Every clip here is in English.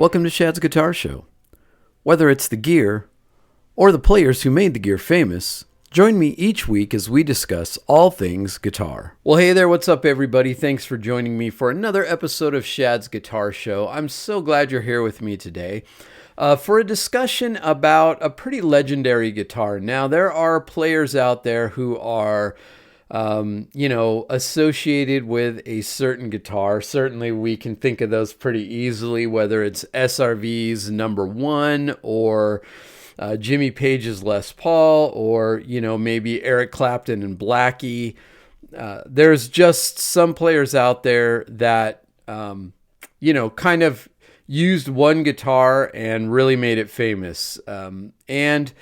Welcome to Shad's Guitar Show. Whether it's the gear or the players who made the gear famous, join me each week as we discuss all things guitar. Well, hey there, what's up everybody? Thanks for joining me for another episode of Shad's Guitar Show. I'm so glad you're here with me today for a discussion about a pretty legendary guitar. Now, there are players out there who are associated with a certain guitar. Certainly we can think of those pretty easily, whether it's SRV's number one or Jimmy Page's Les Paul or, maybe Eric Clapton and Blackie. There's just some players out there that, kind of used one guitar and really made it famous. And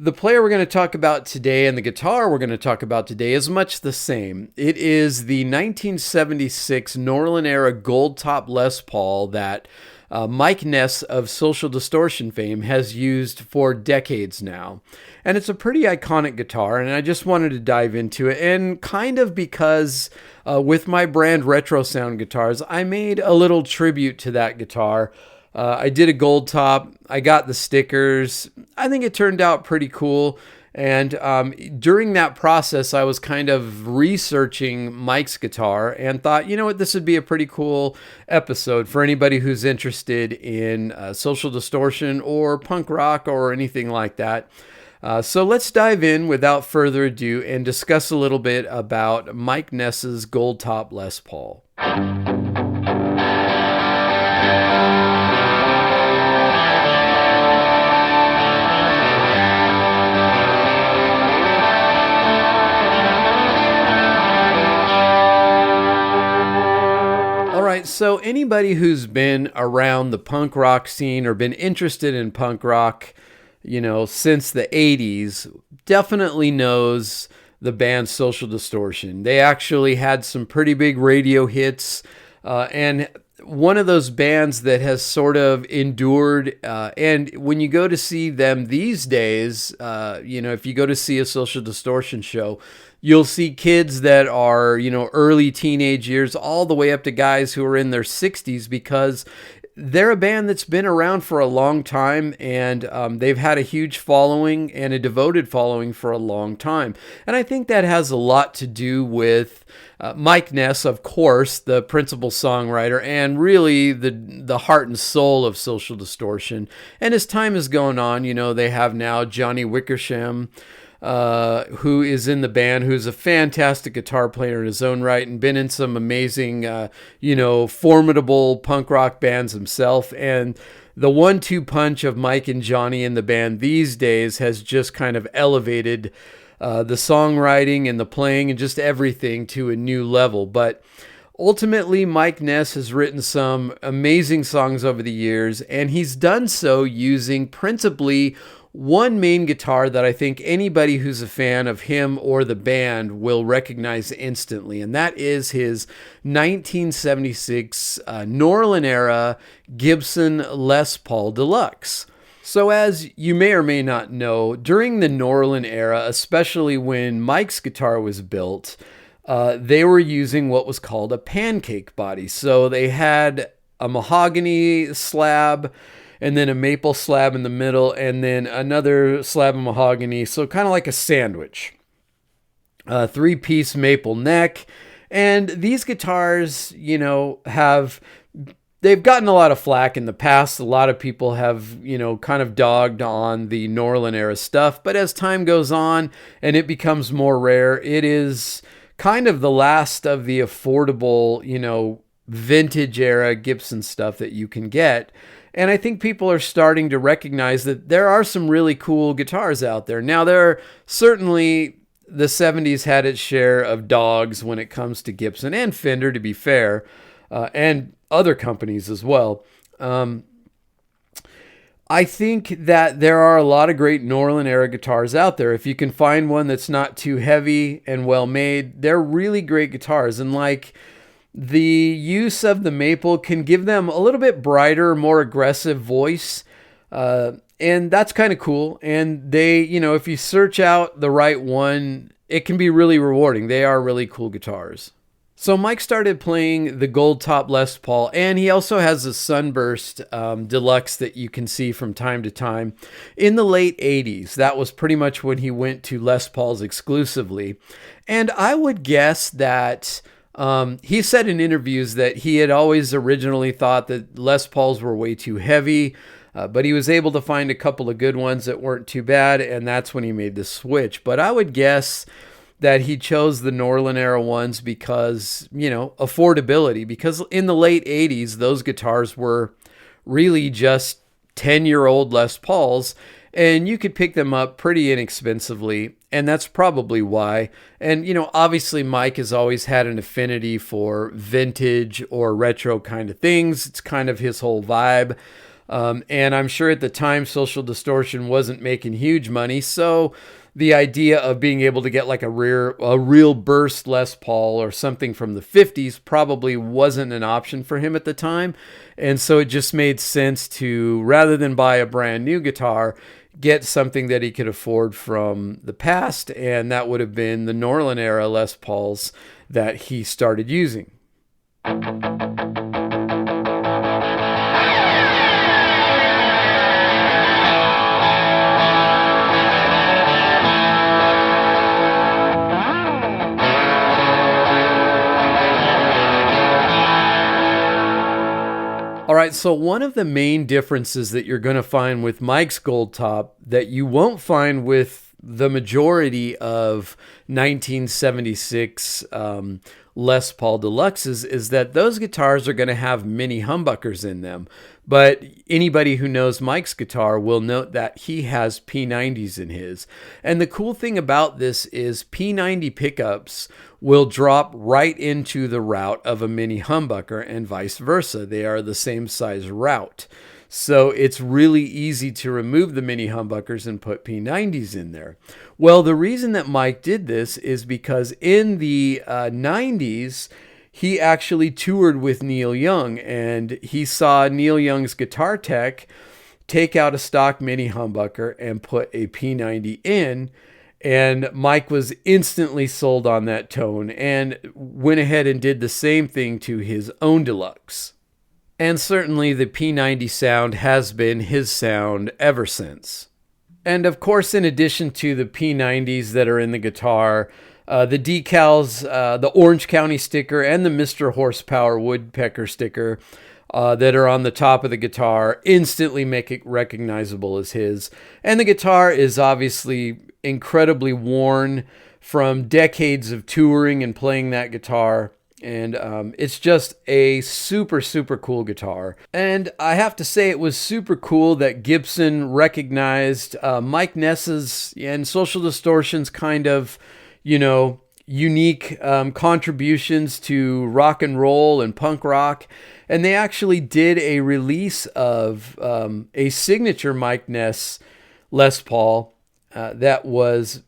the player we're going to talk about today and the guitar we're going to talk about today is much the same. It is the 1976 Norlin era gold top Les Paul that Mike Ness of Social Distortion fame has used for decades now. And it's a pretty iconic guitar, and I just wanted to dive into it. And kind of because with my brand Retro Sound Guitars, I made a little tribute to that guitar. I did a gold top. I got the stickers. I think it turned out pretty cool. And during that process, I was kind of researching Mike's guitar and thought, you know what, this would be a pretty cool episode for anybody who's interested in Social Distortion or punk rock or anything like that. So let's dive in without further ado and discuss a little bit about Mike Ness's gold top Les Paul. So anybody who's been around the punk rock scene or been interested in punk rock, since the 80s, definitely knows the band Social Distortion. They actually had some pretty big radio hits, and one of those bands that has sort of endured, and when you go to see them these days, if you go to see a Social Distortion show, you'll see kids that are, early teenage years all the way up to guys who are in their 60s because they're a band that's been around for a long time, and they've had a huge following and a devoted following for a long time. And I think that has a lot to do with Mike Ness, of course, the principal songwriter, and really the heart and soul of Social Distortion. And as time has gone on, they have now Johnny Wickersham, who is in the band, who's a fantastic guitar player in his own right and been in some amazing, formidable punk rock bands himself. And the 1-2 punch of Mike and Johnny in the band these days has just kind of elevated the songwriting and the playing and just everything to a new level. But ultimately, Mike Ness has written some amazing songs over the years, and he's done so using principally one main guitar that I think anybody who's a fan of him or the band will recognize instantly, and that is his 1976 Norlin era Gibson Les Paul Deluxe. So as you may or may not know, during the Norlin era, especially when Mike's guitar was built, they were using what was called a pancake body. So they had a mahogany slab, and then a maple slab in the middle, and then another slab of mahogany, so kind of like a sandwich. 3-piece maple neck, and these guitars, they've gotten a lot of flack in the past. A lot of people have, kind of dogged on the Norlin era stuff, but as time goes on and it becomes more rare, it is kind of the last of the affordable, vintage era Gibson stuff that you can get. And I think people are starting to recognize that there are some really cool guitars out there. Now, certainly the 70s had its share of dogs when it comes to Gibson and Fender, to be fair, and other companies as well. I think that there are a lot of great Norlin era guitars out there. If you can find one that's not too heavy and well made, they're really great guitars. And the use of the maple can give them a little bit brighter, more aggressive voice. And that's kind of cool. And they, if you search out the right one, it can be really rewarding. They are really cool guitars. So Mike started playing the gold top Les Paul, and he also has a Sunburst Deluxe that you can see from time to time in the late 80s. That was pretty much when he went to Les Pauls exclusively. And I would guess that he said in interviews that he had always originally thought that Les Pauls were way too heavy, but he was able to find a couple of good ones that weren't too bad, and that's when he made the switch. But I would guess that he chose the Norlin era ones because, affordability. Because in the late 80s, those guitars were really just 10-year-old Les Pauls, and you could pick them up pretty inexpensively, and that's probably why. And, obviously Mike has always had an affinity for vintage or retro kind of things. It's kind of his whole vibe. And I'm sure at the time, Social Distortion wasn't making huge money, so the idea of being able to get like a real burst Les Paul or something from the 50s probably wasn't an option for him at the time. And so it just made sense to, rather than buy a brand new guitar, get something that he could afford from the past. And that would have been the Norlin era Les Pauls that he started using. All right, so one of the main differences that you're going to find with Mike's Gold Top that you won't find with the majority of 1976 Les Paul Deluxes is that those guitars are going to have mini humbuckers in them. But anybody who knows Mike's guitar will note that he has P90s in his. And the cool thing about this is P90 pickups will drop right into the route of a mini humbucker and vice versa. They are the same size route. So it's really easy to remove the mini humbuckers and put P90s in there. Well, the reason that Mike did this is because in the 90s, he actually toured with Neil Young, and he saw Neil Young's guitar tech take out a stock mini humbucker and put a P90 in. And Mike was instantly sold on that tone and went ahead and did the same thing to his own Deluxe. And certainly the P90 sound has been his sound ever since. And of course, in addition to the P90s that are in the guitar, the decals, the Orange County sticker and the Mr. Horsepower Woodpecker sticker that are on the top of the guitar instantly make it recognizable as his. And the guitar is obviously incredibly worn from decades of touring and playing that guitar. And it's just a super, super cool guitar. And I have to say it was super cool that Gibson recognized Mike Ness's and Social Distortion's kind of, unique contributions to rock and roll and punk rock. And they actually did a release of a signature Mike Ness Les Paul that was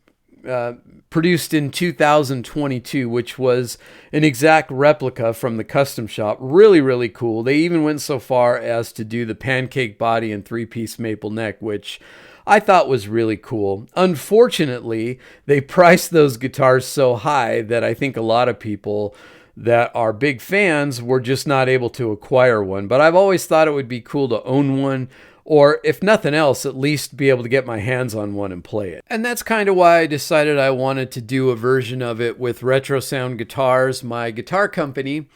produced in 2022, which was an exact replica from the custom shop. Really, really cool. They even went so far as to do the pancake body and three-piece maple neck, which I thought was really cool. Unfortunately, they priced those guitars so high that I think a lot of people that are big fans were just not able to acquire one. But I've always thought it would be cool to own one, or if nothing else, at least be able to get my hands on one and play it. And that's kind of why I decided I wanted to do a version of it with Retro Sound Guitars, my guitar company.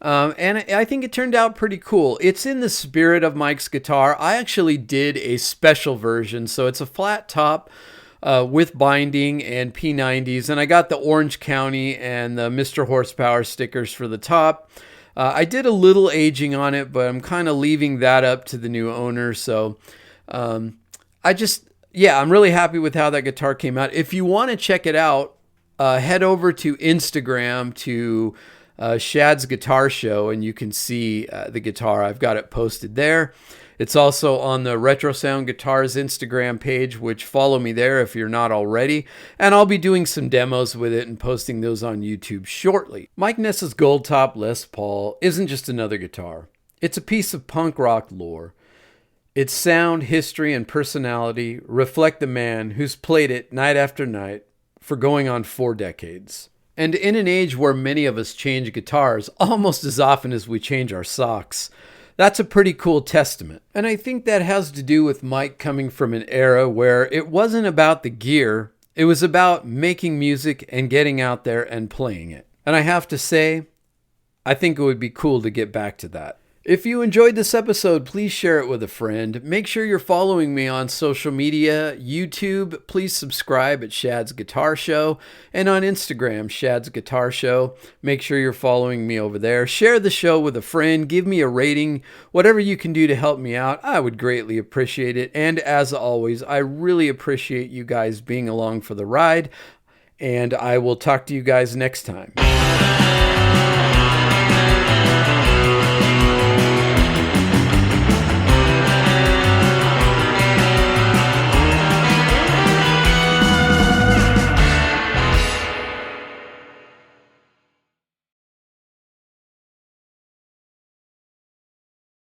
And I think it turned out pretty cool. It's in the spirit of Mike's guitar. I actually did a special version, so it's a flat top with binding and P90s. And I got the Orange County and the Mr. Horsepower stickers for the top. I did a little aging on it, but I'm kind of leaving that up to the new owner. So I'm really happy with how that guitar came out. If you want to check it out, head over to Instagram to Shad's Guitar Show, and you can see the guitar. I've got it posted there. It's also on the Retro Sound Guitars Instagram page, which follow me there if you're not already. And I'll be doing some demos with it and posting those on YouTube shortly. Mike Ness's Gold Top Les Paul isn't just another guitar. It's a piece of punk rock lore. Its sound, history, and personality reflect the man who's played it night after night for going on 4 decades. And in an age where many of us change guitars almost as often as we change our socks, that's a pretty cool testament. And I think that has to do with Mike coming from an era where it wasn't about the gear, it was about making music and getting out there and playing it. And I have to say, I think it would be cool to get back to that. If you enjoyed this episode, please share it with a friend. Make sure you're following me on social media, YouTube. Please subscribe at Shad's Guitar Show, and on Instagram, Shad's Guitar Show. Make sure you're following me over there. Share the show with a friend. Give me a rating. Whatever you can do to help me out, I would greatly appreciate it. And as always, I really appreciate you guys being along for the ride, and I will talk to you guys next time.